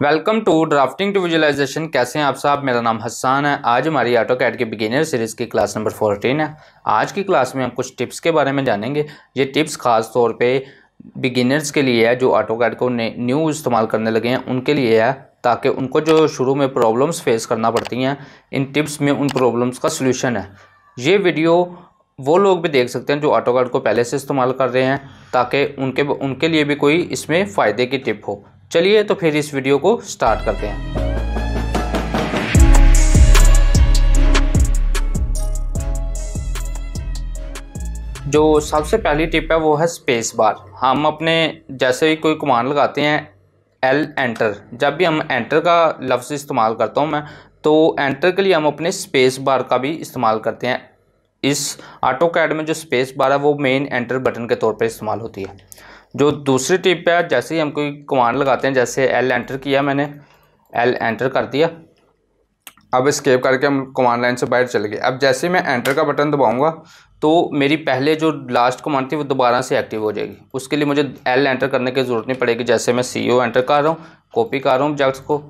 Welcome to drafting to visualisation. कैसे हैं आप साहब? मेरा नाम हसन है। आज हमारी ऑटोकैड के बिगिनर सीरीज़ की क्लास नंबर 14 है। आज की क्लास में हम कुछ टिप्स के बारे में जानेंगे। ये टिप्स खास तौर पे बिगिनर्स के लिए है जो ऑटोकैड को न्यू इस्तेमाल करने लगे हैं, उनके लिए है, ताकि उनको जो शुरू में प्रॉब्लम्स फेस करना पड़ती हैं, इन टिप्स में उन प्रॉब्लम्स का सलूशन है। ये वीडियो वो लोग भी देख सकते हैं जो ऑटोकैड को पहले से इस्तेमाल कर रहे हैं, ताकि उनके लिए भी कोई इसमें फ़ायदे की टिप हो। चलिए तो फिर इस वीडियो को स्टार्ट करते हैं। जो सबसे पहली टिप है वो है स्पेस बार। हम अपने जैसे ही कोई कमांड लगाते हैं एल एंटर, जब भी हम एंटर का लफ्ज़ इस्तेमाल करता हूँ मैं, तो एंटर के लिए हम अपने स्पेस बार का भी इस्तेमाल करते हैं। इस ऑटोकैड में जो स्पेस बार है वो मेन एंटर बटन के तौर पे इस्तेमाल होती है। जो दूसरी टिप है, जैसे ही हम कोई कमांड लगाते हैं, जैसे एल एंटर किया, मैंने एल एंटर कर दिया, अब एस्केप करके हम कमांड लाइन से बाहर चले गए। अब जैसे मैं एंटर का बटन दबाऊंगा तो मेरी पहले जो लास्ट कमांड थी वो दोबारा से एक्टिव हो जाएगी। उसके लिए मुझे एल एंटर करने की ज़रूरत नहीं पड़ेगी। जैसे मैं CO एंटर कर रहा हूँ, कॉपी कर रहा हूँ ऑब्जेक्ट्स को,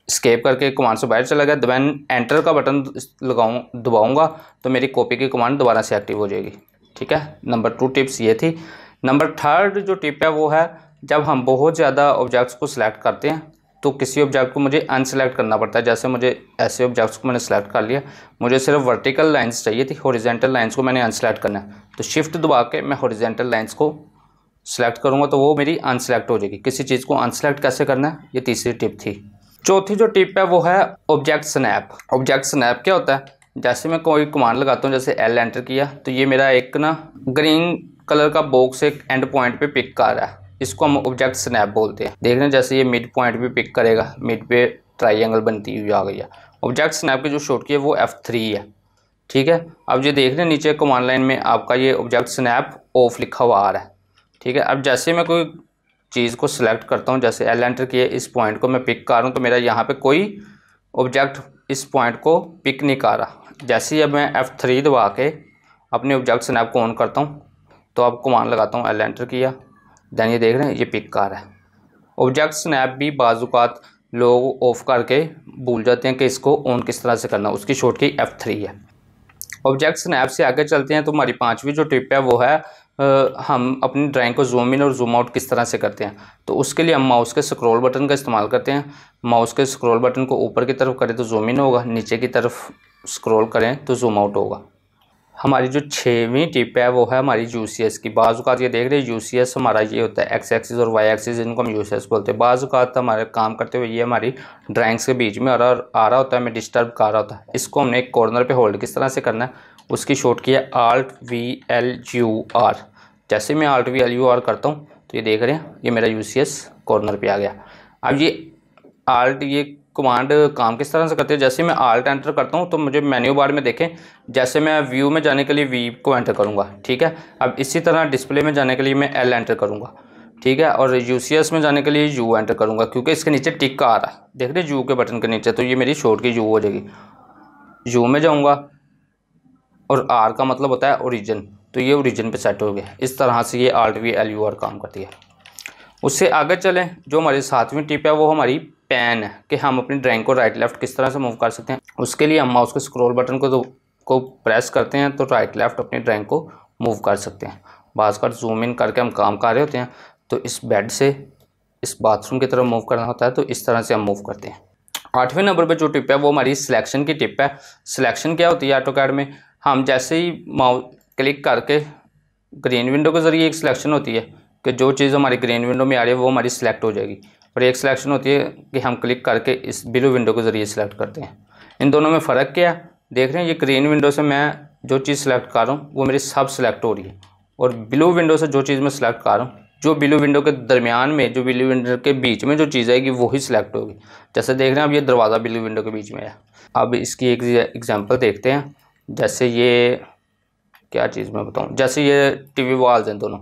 एस्केप करके कमांड से बाहर चला गया, देन एंटर का बटन दबाऊँगा तो मेरी कॉपी की कमांड दोबारा से एक्टिव हो जाएगी। ठीक है, नंबर 2 टिप्स ये थी। नंबर 3 जो टिप है वो है, जब हम बहुत ज़्यादा ऑब्जेक्ट्स को सिलेक्ट करते हैं तो किसी ऑब्जेक्ट को मुझे अनसेलेक्ट करना पड़ता है। जैसे मुझे ऐसे ऑब्जेक्ट्स को मैंने सेलेक्ट कर लिया, मुझे सिर्फ वर्टिकल लाइंस चाहिए थी, हॉरिजॉन्टल लाइंस को मैंने अनसेलेक्ट करना है, तो शिफ्ट दबा के मैं हॉरिजॉन्टल लाइंस को सिलेक्ट करूँगा तो वो मेरी अनसेलेक्ट हो जाएगी। किसी चीज़ को अनसेलेक्ट कैसे करना है, ये तीसरी टिप थी। चौथी जो टिप है वो है ऑब्जेक्ट स्नैप। ऑब्जेक्ट स्नैप क्या होता है? जैसे मैं कोई कमांड लगाता हूँ, जैसे एल एंटर किया, तो ये मेरा एक ग्रीन कलर का बॉक्स एक एंड पॉइंट पे पिक कर रहा है, इसको हम ऑब्जेक्ट स्नैप बोलते हैं। देख रहे हैं, जैसे ये मिड पॉइंट पे पिक करेगा, मिड पे ट्राइंगल बनती हुई आ गई है। ऑब्जेक्ट स्नैप की जो शॉर्टकी है वो F3 है। ठीक है, अब ये देख रहे हैं नीचे कमांड लाइन में आपका ये ऑब्जेक्ट स्नैप ऑफ लिखा हुआ आ रहा है। ठीक है, अब जैसे मैं कोई चीज़ को सिलेक्ट करता हूँ, जैसे एल एंटर किए, इस पॉइंट को मैं पिक कर रहा हूँ, तो मेरा यहाँ पे कोई ऑब्जेक्ट इस पॉइंट को पिक नहीं कर रहा। जैसे ही अब मैं F3 दबा के अपने ऑब्जेक्ट स्नैप को ऑन करता हूँ, तो अब कमांड लगाता हूँ, एल एंटर किया, देन ये देख रहे हैं ये पिक कर रहा है। ऑब्जेक्ट स्नैप भी बाज़-औक़ात लोग ऑफ करके भूल जाते हैं कि इसको ऑन किस तरह से करना, उसकी शॉर्टकी F3 है। ऑब्जेक्ट स्नैप से आगे चलते हैं तो हमारी 5वीं जो टिप है वो है हम अपनी ड्राइंग को जूम इन और जूम आउट किस तरह से करते हैं। तो उसके लिए हम माउस के स्क्रॉल बटन का इस्तेमाल करते हैं। माउस के स्क्रॉल बटन को ऊपर की तरफ करें तो जूम इन होगा, नीचे की तरफ स्क्रॉल करें तो जूम आउट होगा। हमारी जो 6वीं टिप है वो है हमारी UCS की। बाज़ औक़ात ये देख रहे हैं UCS हमारा ये होता है X एक्सिस और Y एक्सिस, इनको हम UCS बोलते हैं। बाज़ औक़ात हमारे काम करते हुए ये हमारी ड्राइंग्स के बीच में आ रहा होता है, हमें डिस्टर्ब कर रहा होता है। इसको हमने एक कॉर्नर पे होल्ड किस तरह से करना है, उसकी शॉर्टकी है Alt+V+LUR। जैसे मैं Alt+V+LUR करता हूँ तो ये देख रहे हैं ये मेरा UCS कॉर्नर पर आ गया। अब ये कमांड काम किस तरह से करते हैं, जैसे मैं आल्ट एंटर करता हूं तो मुझे मेन्यू बार में देखें, जैसे मैं व्यू में जाने के लिए V को एंटर करूंगा। ठीक है, अब इसी तरह डिस्प्ले में जाने के लिए मैं L एंटर करूंगा। ठीक है, और UCS में जाने के लिए U एंटर करूंगा, क्योंकि इसके नीचे टिक आ रहा है, देख रहे U के बटन के नीचे, तो ये मेरी शॉर्टकी U हो जाएगी। U में जाऊँगा और R का मतलब होता है ओरिजिन, तो ये ओरिजिन पर सेट हो गया। इस तरह से ये Alt+V+LUR काम करती है। उससे आगे चलें, जो हमारी 7वीं टिप है वो हमारी पैन है, कि हम अपनी ड्राइंग को राइट लेफ़्ट किस तरह से मूव कर सकते हैं। उसके लिए हम माउस के स्क्रॉल बटन को प्रेस करते हैं तो राइट लेफ़्ट अपनी ड्राइंग को मूव कर सकते हैं। बाज़ बार जूम इन करके हम काम कर रहे होते हैं तो इस बेड से इस बाथरूम की तरफ मूव करना होता है, तो इस तरह से हम मूव करते हैं। 8वें नंबर पर जो टिप है वो हमारी सिलेक्शन की टिप है। सिलेक्शन क्या होती है ऑटोकैड में, हम जैसे ही माउस क्लिक करके ग्रीन विंडो के ज़रिए एक सिलेक्शन होती है कि जो चीज़ हमारी ग्रीन विंडो में आ रही है वो हमारी सिलेक्ट हो जाएगी, और एक सिलेक्शन होती है कि हम क्लिक करके इस ब्लू विंडो के ज़रिए सिलेक्ट करते हैं। इन दोनों में फ़र्क क्या है, देख रहे हैं ये ग्रीन विंडो से मैं जो चीज़ सेलेक्ट कर रहा हूँ वो मेरी सब सिलेक्ट हो रही है, और ब्लू विंडो से जो चीज़ मैं सिलेक्ट कर रहा हूँ, जो ब्लू विंडो के दरमियान में, जो ब्लू विंडो के बीच में जो चीज़ आएगी वही सिलेक्ट होगी। जैसे देख रहे हैं अब ये दरवाज़ा ब्लू विंडो के बीच में है। अब इसकी एक एग्जाम्पल देखते हैं, जैसे ये क्या चीज़ मैं बताऊँ, जैसे ये TV वॉल्स हैं दोनों।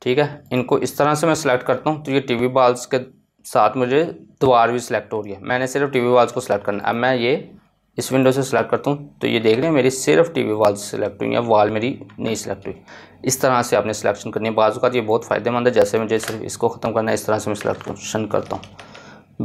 ठीक है, इनको इस तरह से मैं सिलेक्ट करता हूँ तो ये TV वॉल्स के साथ मुझे दीवार भी सिलेक्ट हो रही है। मैंने सिर्फ TV वॉल्स को सिलेक्ट करना है। अब मैं ये इस विंडो से सिलेक्ट करता हूँ तो ये देख रहे हैं मेरी सिर्फ TV वॉल्स सिलेक्ट हुई है, वॉल मेरी नहीं सिलेक्ट हुई। इस तरह से आपने सिलेक्शन करनी है। बाज़ औक़ात ये बहुत फ़ायदेमंद है, जैसे मुझे सिर्फ इसको ख़त्म करना है, इस तरह से मैं सिलेक्शन करता हूँ।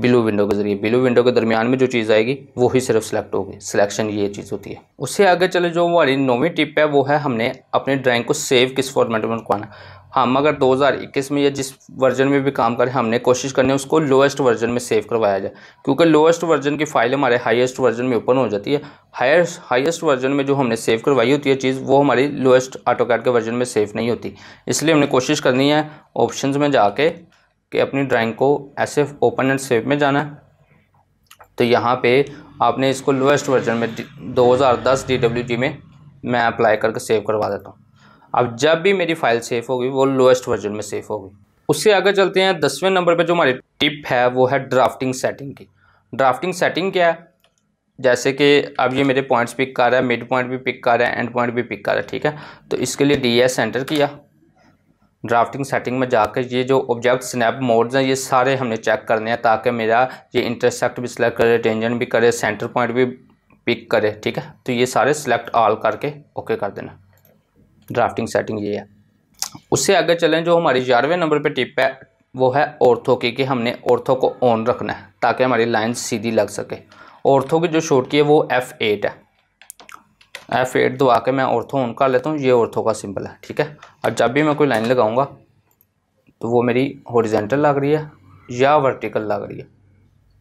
ब्लू विंडो के ज़रिए। ब्लू विंडो के दरमियान में जो चीज़ आएगी वो ही सिर्फ सिलेक्ट होगी, सिलेक्शन ये चीज़ होती है। उससे आगे चले जो हमारी 9वीं टिप है वो है हमने अपनी ड्राइंग को सेव किस फॉर्मेट में रखवाना। हम अगर 2021 में या जिस वर्जन में भी काम करें, हमने कोशिश करनी है उसको लोएस्ट वर्जन में सेव करवाया जाए, क्योंकि लोएस्ट वर्जन की फ़ाइल हमारे हाईएस्ट वर्जन में ओपन हो जाती है। हाईएस्ट वर्जन में जो हमने सेव करवाई होती है चीज़, वो हमारी लोएस्ट ऑटोकैड के वर्जन में सेव नहीं होती। इसलिए हमने कोशिश करनी है ऑप्शंस में जाके कि अपनी ड्राइंग को ऐसे ओपन एंड सेव में जाना है। तो यहाँ पे आपने इसको लोएस्ट वर्जन में 2010 DWG में मैं अप्लाई करके सेव करवा देता हूँ। अब जब भी मेरी फ़ाइल सेव होगी वो लोएस्ट वर्जन में सेव होगी। उससे आगे चलते हैं 10वें नंबर पे जो हमारी टिप है वो है ड्राफ्टिंग सेटिंग की। ड्राफ्टिंग सेटिंग क्या है, जैसे कि अब ये मेरे पॉइंट्स पिक कर रहा है, मिड पॉइंट भी पिक कर रहा है, एंड पॉइंट भी पिक कर रहा है, ठीक है। तो इसके लिए DS एंटर किया, ड्राफ्टिंग सेटिंग में जाकर ये जो ऑब्जेक्ट स्नैप मोड्स हैं ये सारे हमने चेक करने हैं, ताकि मेरा ये इंटरसेक्ट भी सिलेक्ट करे, टेंजेंट भी करे, सेंटर पॉइंट भी पिक करे, ठीक है। तो ये सारे सिलेक्ट ऑल करके ओके कर देना। ड्राफ्टिंग सेटिंग ये है। उससे आगे चलें, जो हमारी 11वें नंबर पे टिप है वो है ऑर्थो की, कि हमने ऑर्थो को ऑन रखना है ताकि हमारी लाइन सीधी लग सके। ऑर्थो की जो शॉर्ट की है वो F8 है। F8 दबा के मैं ऑर्थो ऑन कर लेता हूँ, ये ऑर्थो का सिंबल है, ठीक है। और जब भी मैं कोई लाइन लगाऊंगा तो वो मेरी हॉरिजॉन्टल लग रही है या वर्टिकल लग रही है,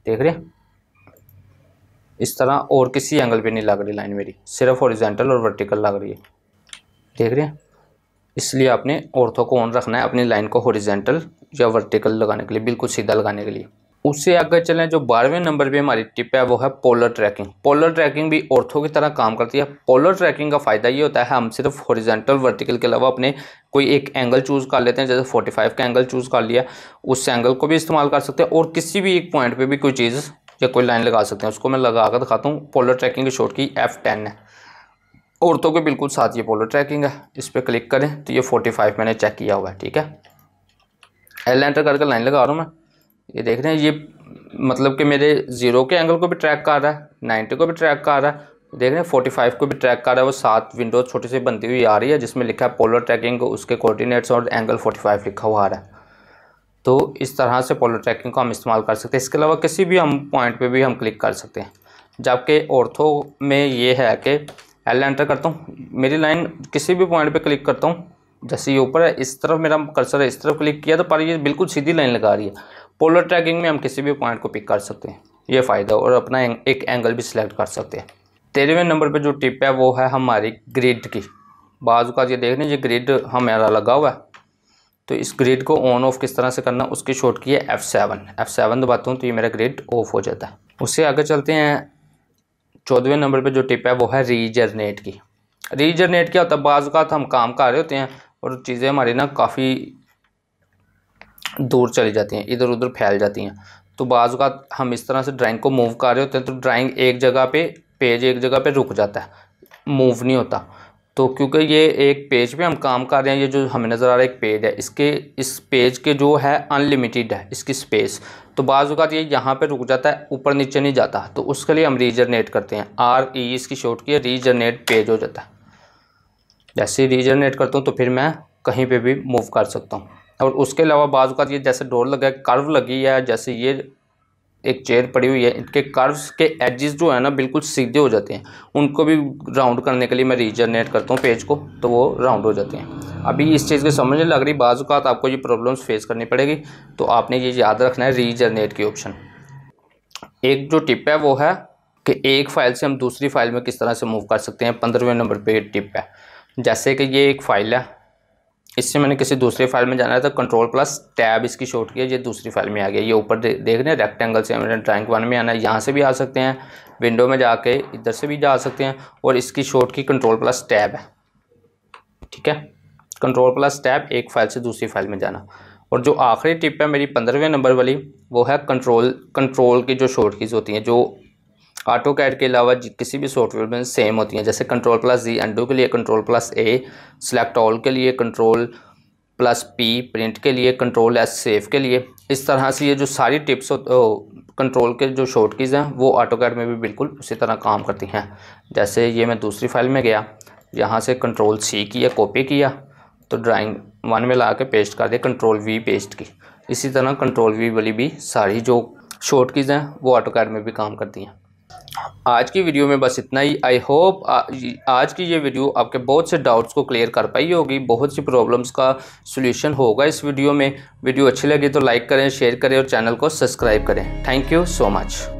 देख रहे हैं। इस तरह और किसी एंगल पे नहीं लग रही लाइन मेरी, सिर्फ हॉरिजॉन्टल और वर्टिकल लग रही है, देख रहे हैं। इसलिए आपने ऑर्थो को ऑन रखना है अपनी लाइन को हॉरिजॉन्टल या वर्टिकल लगाने के लिए, बिल्कुल सीधा लगाने के लिए। उससे आगे चलें, जो 12वें नंबर पे हमारी टिप है वो है पोलर ट्रैकिंग। पोलर ट्रैकिंग भी ऑर्थो की तरह काम करती है। पोलर ट्रैकिंग का फ़ायदा ये होता है हम सिर्फ हॉरिजॉन्टल वर्टिकल के अलावा अपने कोई एक एंगल चूज़ कर लेते हैं, जैसे 45 का एंगल चूज़ कर लिया, उस एंगल को भी इस्तेमाल कर सकते हैं, और किसी भी एक पॉइंट पर भी कोई चीज़ या कोई लाइन लगा सकते हैं। उसको मैं लगा कर दिखाता हूँ। पोलर ट्रैकिंग की शॉर्ट की F10 है। ऑर्थो के बिल्कुल साथ ये पोलर ट्रैकिंग है। इस पर क्लिक करें तो ये 45 मैंने चेक किया हुआ है, ठीक है। L एंटर करके लाइन लगा रहा हूँ मैं, ये देख रहे हैं। ये मतलब कि मेरे 0 के एंगल को भी ट्रैक कर रहा है, 90 को भी ट्रैक कर रहा है, देख रहे हैं 45 को भी ट्रैक कर रहा है। वो 7 विंडो छोटी सी बनती हुई आ रही है जिसमें लिखा है पोलर ट्रैकिंग, उसके कोऑर्डिनेट्स और एंगल 45 लिखा हुआ आ रहा है। तो इस तरह से पोलर ट्रैकिंग को हम इस्तेमाल कर सकते हैं। इसके अलावा किसी भी हम पॉइंट पे भी हम क्लिक कर सकते हैं। जबकि ऑर्थो में ये है कि L एंटर करता हूँ, मेरी लाइन किसी भी पॉइंट पे क्लिक करता हूँ, जैसे ये ऊपर है इस तरफ मेरा कर्सर है, इस तरफ क्लिक किया तो पर ये बिल्कुल सीधी लाइन लगा रही है। पोलर ट्रैकिंग में हम किसी भी पॉइंट को पिक कर सकते हैं, ये फ़ायदा, और अपना एक एंगल भी सिलेक्ट कर सकते हैं। 13वें नंबर पे जो टिप है वो है हमारी ग्रिड की। बाजू का ये देख रहे हैं, ये ग्रिड हमारा लगा हुआ है, तो इस ग्रिड को ऑन ऑफ किस तरह से करना, उसकी शॉर्ट की है F7 दबाता हूँ तो ये मेरा ग्रिड ऑफ हो जाता है। उससे आगे चलते हैं, 14वें नंबर पे जो टिप है वो है रीजनरेट की। रीजनरेट क्या होता है, बाज़ औक़ात हम काम कर रहे होते हैं और चीज़ें हमारी ना काफ़ी दूर चली जाती हैं, इधर उधर फैल जाती हैं। तो बाज़ औक़ात हम इस तरह से ड्राइंग को मूव कर रहे होते हैं तो ड्राइंग एक जगह पे, पेज एक जगह पे रुक जाता है, मूव नहीं होता। तो क्योंकि ये एक पेज पे हम काम कर रहे हैं, ये जो हमें नज़र आ रहा है एक पेज है, इस पेज के जो है अनलिमिटेड है इसकी स्पेस, तो बाज़ औक़ात ये यहाँ पे रुक जाता है, ऊपर नीचे नहीं जाता। तो उसके लिए हम रीजनरेट करते हैं, RE इसकी शॉर्ट की है, रीजनरेट पेज हो जाता है। जैसे रीजनरेट करता हूँ तो फिर मैं कहीं पे भी मूव कर सकता हूँ। और उसके अलावा बाज़ औक़ात ये जैसे डोर लगा है, कर्व लगी है, जैसे ये एक चेयर पड़ी हुई है, इनके कर्व्स के एजेस जो है ना बिल्कुल सीधे हो जाते हैं, उनको भी राउंड करने के लिए मैं रीजनरेट करता हूँ पेज को, तो वो राउंड हो जाते हैं। अभी इस चीज़ की समझ नहीं लग रही, बाज़ औक़ात आपको ये प्रॉब्लम्स फेस करनी पड़ेगी, तो आपने ये याद रखना है रीजनरेट की ऑप्शन। एक जो टिप है वो है कि एक फ़ाइल से हम दूसरी फ़ाइल में किस तरह से मूव कर सकते हैं। 15वें नंबर पर टिप है, जैसे कि ये एक फ़ाइल है, इससे मैंने किसी दूसरी फाइल में जाना है तो Ctrl+Tab इसकी शॉर्ट की है, ये दूसरी फाइल में आ गया। ये ऊपर देख रहे हैं रेक्टेंगल से मैंने ड्राइंग 1 में आना है, यहाँ से भी आ सकते हैं, विंडो में जाके इधर से भी जा सकते हैं, और इसकी शॉर्ट की Ctrl+Tab है, ठीक है। Ctrl+Tab एक फ़ाइल से दूसरी फाइल में जाना। और जो आखिरी टिप है मेरी 15वें नंबर वाली, वो है कंट्रोल की जो शॉर्ट कीज़ होती हैं, जो ऑटोकैड के अलावा किसी भी सॉफ्टवेयर में सेम होती हैं। जैसे Ctrl+Z अंडू के लिए, Ctrl+A सेलेक्ट ऑल के लिए, Ctrl+P प्रिंट के लिए, Ctrl+S सेव के लिए। इस तरह से ये जो सारी टिप्स कंट्रोल के जो शॉर्ट कीज़ हैं वो ऑटोकैड में भी बिल्कुल उसी तरह काम करती हैं। जैसे ये मैं दूसरी फाइल में गया, यहाँ से Ctrl+C किया, कॉपी किया, तो ड्राइंग 1 में ला के पेस्ट कर दिया, Ctrl+V पेस्ट की। इसी तरह Ctrl+V वाली भी सारी जो शॉर्ट कीज़ हैं वो AutoCAD में भी काम करती हैं। आज की वीडियो में बस इतना ही। आई होप आज की ये वीडियो आपके बहुत से डाउट्स को क्लियर कर पाई होगी, बहुत सी प्रॉब्लम्स का सॉल्यूशन होगा इस वीडियो में। वीडियो अच्छी लगी तो लाइक करें, शेयर करें और चैनल को सब्सक्राइब करें। Thank you so much.